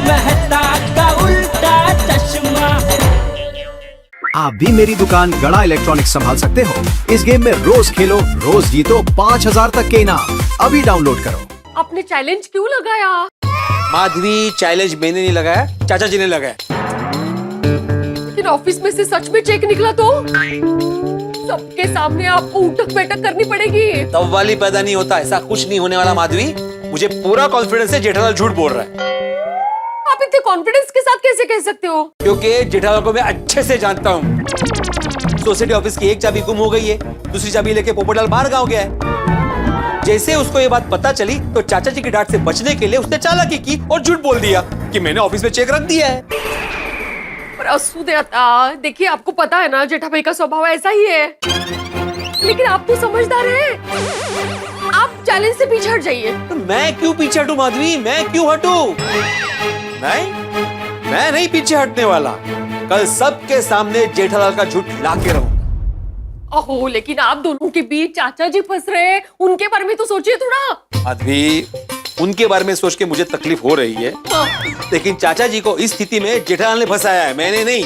मेहता का उल्टा चश्मा। आप भी मेरी दुकान गड़ा इलेक्ट्रॉनिक्स संभाल सकते हो। इस गेम में रोज खेलो, रोज जीतो 5000 तक के इनाम। अभी डाउनलोड करो। आपने चैलेंज क्यों लगाया? माधवी, चैलेंज मैंने नहीं लगाया, चाचा जी ने लगाया। लेकिन ऑफिस में से सच में चेक निकला तो सबके सामने आपको उठक बैठक करनी पड़ेगी। तब वाली पैदा नहीं होता, ऐसा कुछ नहीं होने वाला माधवी। मुझे पूरा कॉन्फिडेंस है जेठालाल झूठ बोल रहा है। आप इतने कॉन्फिडेंस के साथ कैसे कह सकते हो? क्योंकि जेठालाल को मैं अच्छे से जानता हूँ। सोसाइटी ऑफिस की एक चाबी गुम हो गई है, दूसरी चाबी लेके पोपटलाल बाहर गांव गया है। जैसे उसको ये बात पता चली तो चाचा जी की डांट से बचने के लिए उसने चालाकी की और झूठ बोल दिया कि मैंने ऑफिस में चेक रख दिया है। पर असुदेवता, देखिए आपको पता है ना जेठा भाई का स्वभाव ऐसा ही है। लेकिन आप तो समझदार हैं। आप चैलेंज से पीछे हट जाइए। तो मैं क्यों पीछे हटूं माधवी, मैं क्यों हटूं? मैं नहीं पीछे हटने वाला। कल सबके सामने जेठालाल का झूठ लाके रहूंगा। ओहो, लेकिन आप दोनों के बीच चाचा जी फंस रहे हैं, उनके बारे में तो सोचिए थोड़ा। माधवी, उनके बारे में सोच के मुझे तकलीफ हो रही है। लेकिन चाचा जी को इस स्थिति में जेठालाल ने फंसाया है, मैंने नहीं।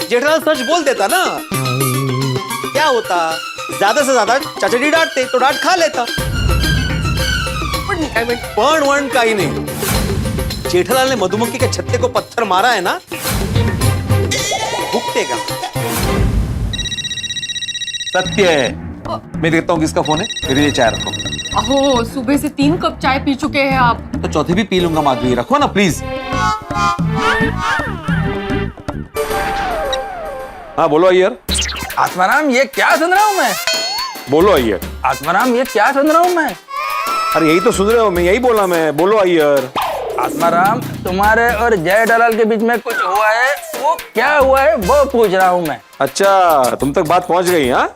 जेठालाल सच बोल देता ना, क्या होता? ज्यादा से ज्यादा चाचा जी डांटते तो डांट खा लेता। पण वण का ही नहीं। जेठालाल ने मधुमक्खी के छत्ते को पत्थर मारा है ना, भुगतेगा। सत्य है। मैं देखता हूँ किसका फोन है, मेरे लिए चाय रखो। ओहो, सुबह से 3 कप चाय पी चुके हैं आप। तो चौथी भी पी लूंगा माधवी, रखो ना प्लीज। हाँ बोलो अय्यर। आत्माराम, ये क्या सुन रहा हूँ मैं? बोलो अय्यर। आत्माराम, ये क्या सुन रहा हूँ मैं? अरे यही तो सुन रहे हो, मैं यही बोला मैं। बोलो अय्यर। आत्माराम, तुम्हारे और जय दलाल के बीच में कुछ हुआ है, वो क्या हुआ है वो पूछ रहा हूँ मैं। अच्छा, तुम तक बात पहुंच गई? हाँ,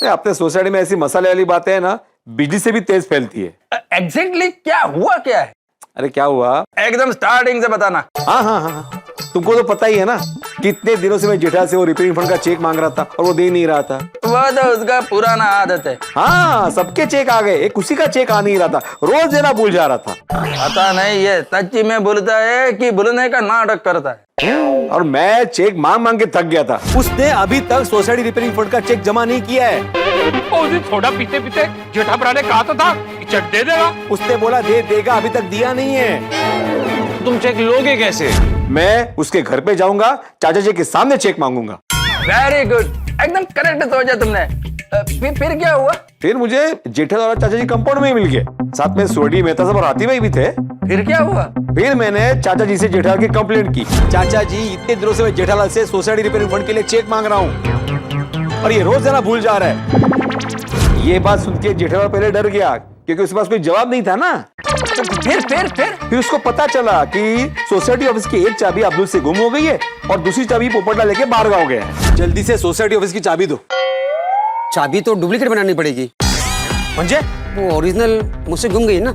अपने सोसाइटी में ऐसी मसाले वाली बातें है ना, बिजली से भी तेज फैलती है। एग्जैक्टली क्या हुआ, क्या है? अरे क्या हुआ, एकदम स्टार्टिंग से बताना। हाँ, तुमको तो पता ही है ना, कितने दिनों से मैं जेठा से वो रिपेयरिंग फंड का चेक मांग रहा था और वो दे नहीं रहा था। वो तो उसका पुराना आदत है। हाँ, सबके चेक आ गए, एक उसी का चेक आ नहीं रहा था, रोज देना भूल जा रहा था। पता नहीं ये सच्ची में बोलता है कि बोलने का नाटक करता है। और मैं चेक मांग मांग के थक गया था। उसने अभी तक सोसाइटी रिपेयरिंग फंड का चेक जमा नहीं किया है। उस दिन थोड़ा पीते पीते जेठाभरा ने कहा तो था कि चेक दे देगा। उसने बोला दे देगा, अभी तक दिया नहीं है। तुम चेक लोगे कैसे? मैं उसके घर पे जाऊंगा, चाचा जी के सामने चेक मांगूंगा। वेरी गुड, एकदम करेक्ट सोचा तुमने। फिर क्या हुआ? फिर मुझे जेठालाल और चाचा जी कंपाउंड में ही मिल गए, साथ में सोडी मेहता साहब और हाथी भाई भी थे। फिर क्या हुआ? फिर मैंने चाचा जी से जेठालाल की कंप्लेंट की। चाचा जी, इतने दिनों से मैं जेठालाल से सोसाइटी रिपेयरिंग फंड के लिए चेक मांग रहा हूँ और ये रोज देना भूल जा रहा है। ये बात सुन के जेठालाल पहले डर गया क्योंकि उसके पास कोई जवाब नहीं था ना। फिर उसको पता चला कि सोसाइटी ऑफिस की एक चाबी अब्दुल से गुम हो गई है और दूसरी चाबी पोपटलाल लेके बाहर गांव गया है। जल्दी से सोसाइटी ऑफिस की चाबी दो। चाबी तो डुप्लीकेट बनानी पड़ेगी। म्हणजे वो ओरिजिनल मुझसे गुम गई ना।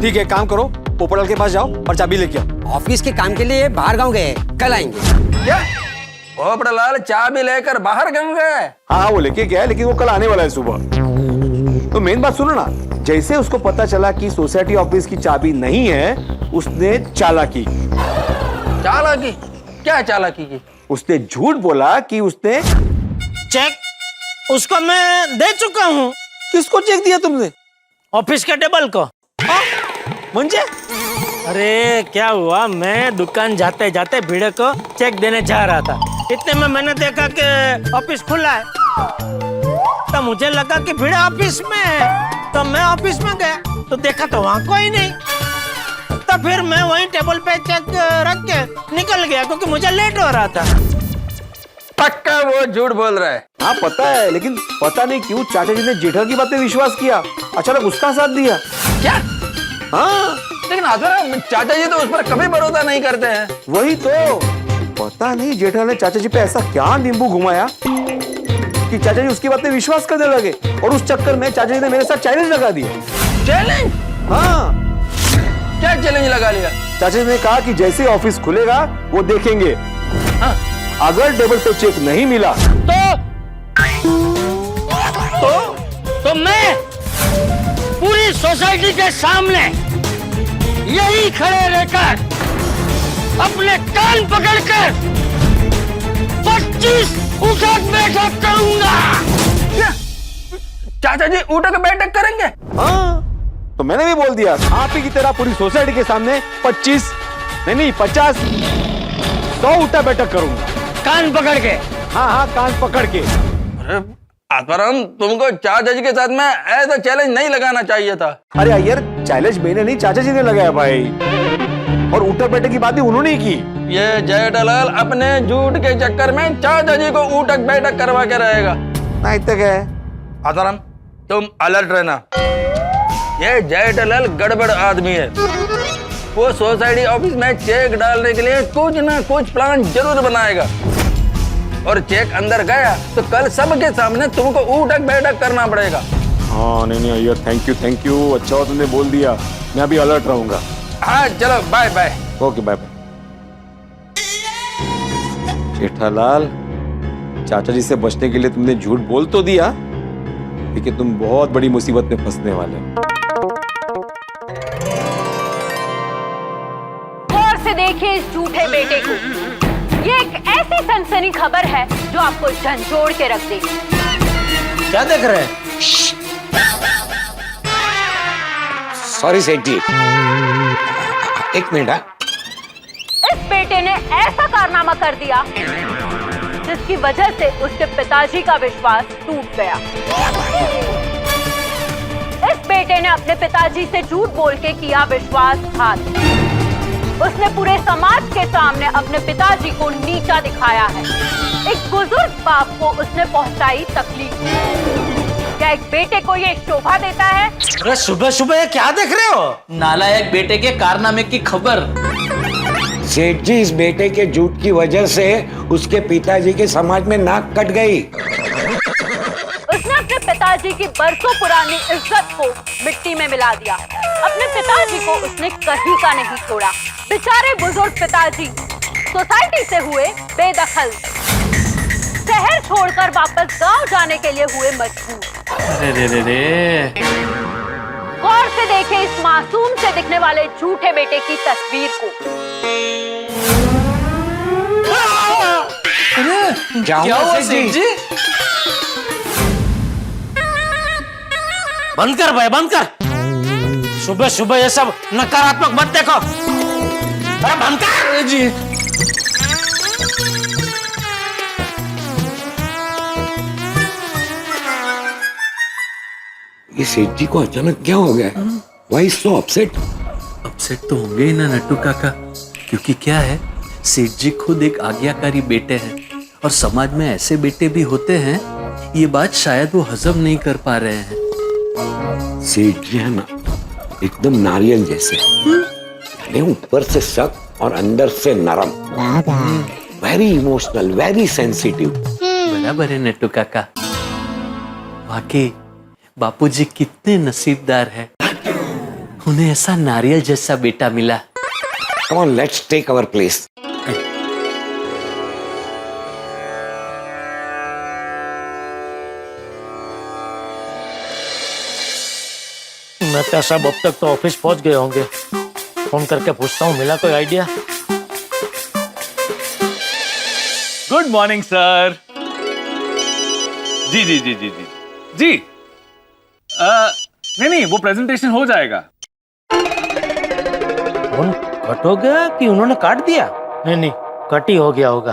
ठीक है, काम करो, पोपटलाल के पास जाओ और चाबी लेके आओ। ऑफिस के काम के लिए बाहर गांव गए, कल आएंगे। क्या पोपटलाल चाबी लेकर बाहर गए? हाँ, वो लेके गया है, लेकिन वो कल आने वाला है सुबह। तो मेन बात सुनो ना, जैसे उसको पता चला कि सोसाइटी ऑफिस की चाबी नहीं है, उसने चालाकी। चालाकी? क्या चालाकी की? उसने झूठ बोला कि उसने चेक उसको मैं दे चुका हूँ। किसको चेक दिया तुमने? ऑफिस के टेबल को। म्हणजे? अरे क्या हुआ, मैं दुकान जाते जाते भिड़े को चेक देने जा रहा था। इतने में मैंने देखा कि ऑफिस खुला है, तो मुझे लगा कि भिड़े ऑफिस में है, तो मैं ऑफिस में गया तो देखा तो वहाँ कोई नहीं। तो फिर मैं वहीं टेबल पे चेक रख के निकल गया क्योंकि मुझे लेट हो रहा था। पक्का वो झूठ बोल रहा है। हाँ पता है, लेकिन पता नहीं क्यों चाचा जी ने जेठा की बात पे विश्वास किया, अचानक उसका साथ दिया। क्या? हाँ, लेकिन आत्माराम, चाचा जी तो उस पर कभी भरोसा नहीं करते हैं। वही तो, पता नहीं जेठा ने चाचा जी पे ऐसा क्या नींबू घुमाया कि चाचा जी उसकी बात पे विश्वास करने लगे और उस चक्कर में चाचा जी ने मेरे साथ चैलेंज लगा दिया। चैलेंज? हाँ। क्या चैलेंज लगा लिया? चाचा जी ने कहा कि जैसे ही ऑफिस खुलेगा वो देखेंगे। हाँ? अगर टेबल पे चेक नहीं मिला तो मैं पूरी पूरी सोसाइटी के सामने यही खड़े रहकर अपने कान पकड़कर 25 उठक बैठक करूंगा। चाचा जी उठक बैठक करेंगे? हाँ, तो मैंने भी बोल दिया, आप ही की तरह पूरी सोसाइटी के सामने 25 नहीं 50 100 उठा बैठक करूंगा। कान पकड़ के। हाँ हाँ, कान पकड़ के। अरे आत्माराम, तुमको चाचा जी के साथ में ऐसा चैलेंज नहीं लगाना चाहिए था। अरे यार, चैलेंज मैंने नहीं, चाचा जी ने लगाया भाई, और उठक बैठक की बात भी उन्होंने ही की। ये जेठालाल अपने झूठ के चक्कर में चाचा जी को उठक बैठक करवा के रहेगा। नहीं तक है। आत्माराम, तुम अलर्ट रहना। ये जेठालाल गड़बड़ आदमी है। वो सोसाइटी ऑफिस में चेक डालने के लिए कुछ ना कुछ प्लान जरूर बनाएगा, और चेक अंदर गया तो कल सबके सामने तुमको उठक बैठक करना पड़ेगा। हाँ नहीं यार, थैंक यू, अच्छा हो तुमने बोल दिया, मैं अभी अलर्ट रहूंगा। हाँ चलो, bye bye. Okay bye bye. Jethalal, चाचा जी से बचने के लिए तुमने झूठ बोल तो दिया, लेकिन तुम बहुत बड़ी मुसीबत में फंसने वाले हो। गौर से देखिए इस झूठे बेटे को। ये एक ऐसी सनसनी खबर है जो आपको झंझोड़ के रख देगी। क्या देख रहे हैं? सॉरी सेठ जी, एक मिनट। इस बेटे ने ऐसा कारनामा कर दिया जिसकी वजह से उसके पिताजी का विश्वास टूट गया। इस बेटे ने अपने पिताजी से झूठ बोल के किया विश्वासघात। उसने पूरे समाज के सामने अपने पिताजी को नीचा दिखाया है। एक बुजुर्ग बाप को उसने पहुंचाई तकलीफ। क्या एक बेटे को ये शोभा देता है? अरे सुबह सुबह क्या देख रहे हो? नालायक बेटे के कारनामे की खबर। सेठ जी, इस बेटे के झूठ की वजह से उसके पिताजी के समाज में नाक कट गई। उसने अपने पिताजी की बरसों पुरानी इज्जत को मिट्टी में मिला दिया। अपने पिताजी को उसने कहीं का नहीं छोड़ा। बेचारे बुजुर्ग पिताजी सोसाइटी से हुए बेदखल, शहर छोड़कर वापस गांव जाने के लिए हुए मजबूर। अरे गौर से देखें इस मासूम से दिखने वाले झूठे बेटे की तस्वीर को। क्या हुआ सेठ जी? बंद कर भाई, बंद कर। सुबह सुबह ये सब नकारात्मक मत देखो। अरे बंद कर जी। ये सेठ जी को अचानक क्या हो गया? Why so upset? अपसेट तो होंगे ही ना नट्टू काका, क्योंकि क्या है, सेठ जी खुद एक आज्ञाकारी बेटे हैं और समाज में ऐसे बेटे भी होते हैं। ये बात शायद वो हजम नहीं कर पा रहे हैं। सेठ जी है ना, एकदम नारियल जैसे, यानी ऊपर से सख्त और अंदर से नरम। Very emotional, very sensitive. बराबर है नट्टू काका। वाकई बापूजी कितने नसीबदार है, उन्हें ऐसा नारियल जैसा बेटा मिला। Come on, let's take our place. Mehta साहब अब तक तो ऑफिस पहुंच गए होंगे। फोन करके पूछता हूँ, मिला कोई आइडिया? Good morning sir. जी जी जी जी जी जी। नहीं, वो प्रेजेंटेशन हो जाएगा। फोन कट हो गया कि उन्होंने काट दिया? नहीं, कट ही हो गया होगा।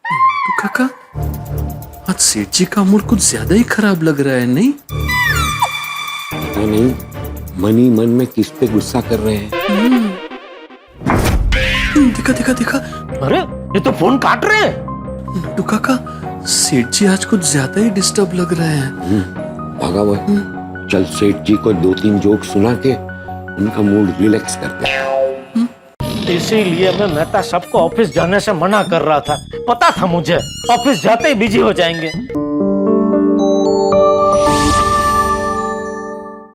नट्टू काका, आज सेठ जी का मूड कुछ ज्यादा ही खराब लग रहा है, नहीं? नहीं, मन ही मन में किस पे गुस्सा कर रहे हैं। दिखा। अरे ये तो फोन काट रहे हैं। नट्टू काका, सेठ जी आज कुछ ज्यादा ही डिस्टर्ब लग रहे हैं। भागा वो, चल सेठ जी को 2-3 जोक सुना के उनका मूड रिलैक्स करते हैं। इसीलिए मैं मेहता साहब को ऑफिस जाने से मना कर रहा था। पता था मुझे ऑफिस जाते ही बिजी हो जाएंगे।